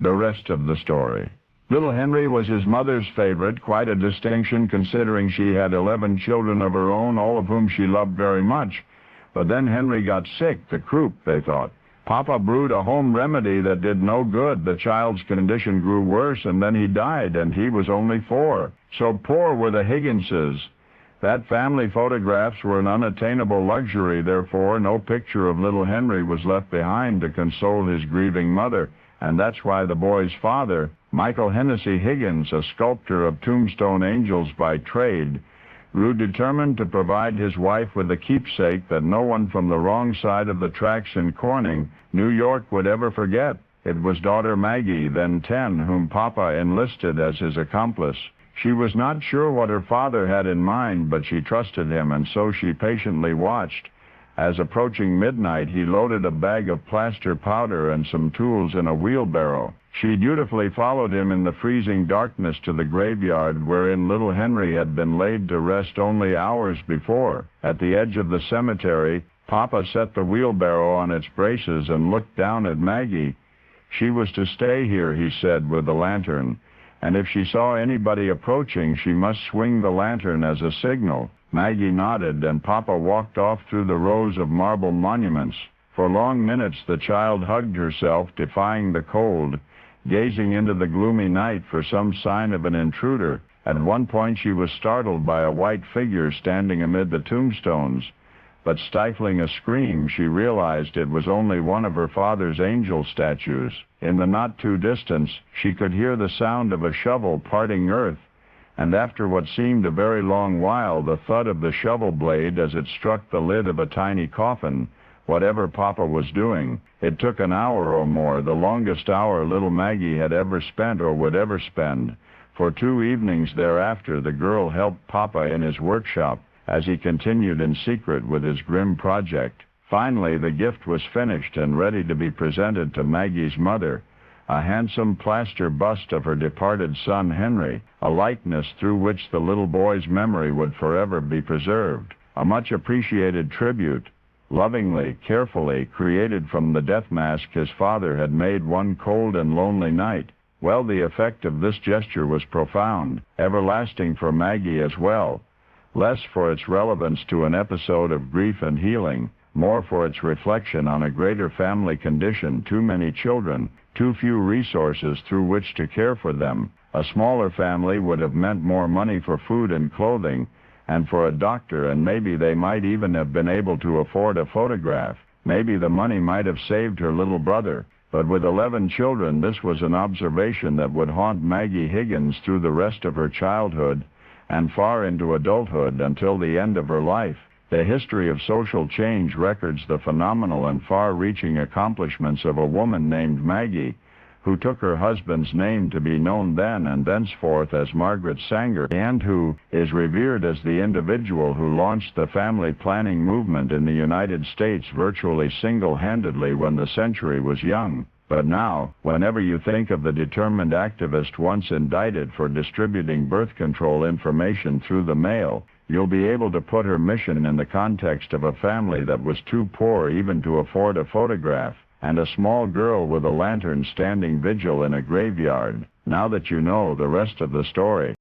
The rest of the story. Little Henry was his mother's favorite, quite a distinction considering she had 11 children of her own, all of whom she loved very much. But then Henry got sick, the croup, they thought. Papa brewed a home remedy that did no good. The child's condition grew worse, and then he died, and he was only 4. So poor were the Higginses. That family photographs were an unattainable luxury, therefore no picture of little Henry was left behind to console his grieving mother, and that's why the boy's father, Michael Hennessy Higgins, a sculptor of tombstone angels by trade, grew determined to provide his wife with a keepsake that no one from the wrong side of the tracks in Corning, New York, would ever forget. It was daughter Maggie, then 10, whom Papa enlisted as his accomplice. She was not sure what her father had in mind, but she trusted him, and so she patiently watched. As approaching midnight, he loaded a bag of plaster powder and some tools in a wheelbarrow. She dutifully followed him in the freezing darkness to the graveyard wherein little Henry had been laid to rest only hours before. At the edge of the cemetery, Papa set the wheelbarrow on its braces and looked down at Maggie. She was to stay here, he said, with the lantern, and if she saw anybody approaching, she must swing the lantern as a signal. Maggie nodded, and Papa walked off through the rows of marble monuments. For long minutes the child hugged herself, defying the cold, gazing into the gloomy night for some sign of an intruder. At one point she was startled by a white figure standing amid the tombstones, but stifling a scream, she realized it was only one of her father's angel statues. In the not-too-distance, she could hear the sound of a shovel parting earth, and after what seemed a very long while, the thud of the shovel blade as it struck the lid of a tiny coffin. Whatever Papa was doing, it took an hour or more, the longest hour little Maggie had ever spent or would ever spend. For 2 evenings thereafter, the girl helped Papa in his workshop as he continued in secret with his grim project. Finally, the gift was finished and ready to be presented to Maggie's mother, a handsome plaster bust of her departed son Henry, a likeness through which the little boy's memory would forever be preserved, a much appreciated tribute, lovingly, carefully created from the death mask his father had made one cold and lonely night. Well, the effect of this gesture was profound, everlasting for Maggie as well, less for its relevance to an episode of grief and healing, more for its reflection on a greater family condition: too many children, too few resources through which to care for them. A smaller family would have meant more money for food and clothing, and for a doctor, and maybe they might even have been able to afford a photograph. Maybe the money might have saved her little brother. But with 11 children, this was an observation that would haunt Maggie Higgins through the rest of her childhood and far into adulthood until the end of her life. The history of social change records the phenomenal and far-reaching accomplishments of a woman named Maggie, who took her husband's name to be known then and thenceforth as Margaret Sanger, and who is revered as the individual who launched the family planning movement in the United States virtually single-handedly when the century was young. But now, whenever you think of the determined activist once indicted for distributing birth control information through the mail, you'll be able to put her mission in the context of a family that was too poor even to afford a photograph, and a small girl with a lantern standing vigil in a graveyard. Now that you know the rest of the story,